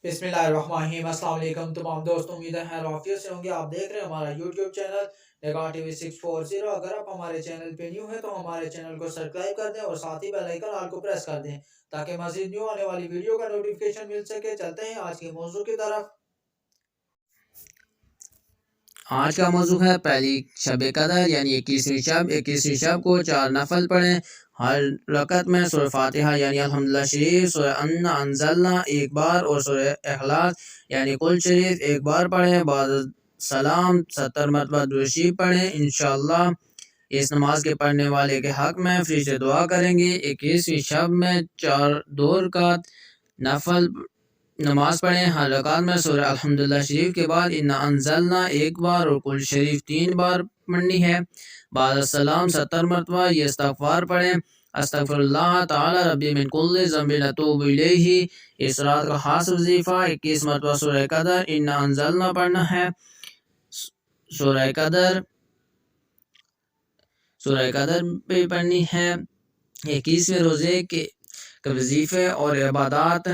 बिस्मिल्लाहिर्रहमानिर्रहीम। अस्सलाम वालेकुम तमाम दोस्तों, उम्मीद है खैर आफियत से होंगे। आप देख रहे हैं हमारा यूट्यूब चैनल निगाह टीवी 640। अगर आप हमारे चैनल पे न्यू है तो हमारे चैनल को सब्सक्राइब कर दें और साथ ही बेल आइकन ऑल को प्रेस कर दें ताकि मजीद न्यू आने वाली वीडियो का नोटिफिकेशन मिल सके। चलते हैं आज के मौजू की तरफ। आज का मौजू है पहली शब कदर यानी 21वीं शब। 21वीं शब को 4 नफल पढ़ें। हर रकत में सूरह फातिहा यानी अल्हम्दुलिल्लाह शरीफ, सूरह अन्ना अंज़लना एक बार और सूरह इखलास यानी कुल शरीफ एक बार पढ़ें। बाद सलाम 70 मरतबा दुरूद शरीफ पढ़ें। इंशाअल्लाह इस नमाज के पढ़ने वाले के हक में फ्री से दुआ करेंगे। 21वीं शब में 2 रकात नफल नमाज पढ़ें। हर रकात में सूरह अल्हम्दुलिल्लाह शरीफ के बाद इन्ना अंज़लना एक बार और कुल शरीफ 3 बार पढ़नी है। बाद सलाम 70 मरतबा ये इस्तग़फ़ार पढ़ें। अस्तग़फ़िरुल्लाह ताला रब्बी मिन कुल्लि ज़ंबिन अतूबु इलैहि। इस रात का खास वजीफ़ा 21 मरतबा सूरह कदर इन्ना अंज़लना पढ़ना है। सूरह कदर पे पढ़नी है। 21वें रोज़े के वजीफ़े और इबादत।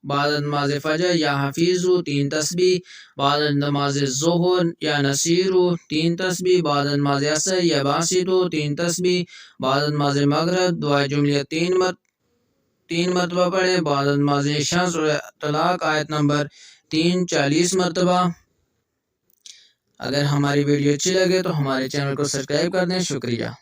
बाद नमाज फजर या हफीज़ु 3 तस्बीह। बाद नमाज ज़ुहर या नसीरु 3 तस्बीह। बाद नमाज असर या बासितु 3 तस्बीह। बाद नमाज मगरिब दुआ जुमलिया 3 मरतबा पढ़े। बाद नमाज इशा सूरह तलाक आयत नंबर 3 40 मरतबा। अगर हमारी वीडियो अच्छी लगे तो हमारे चैनल को सब्सक्राइब कर दें। शुक्रिया।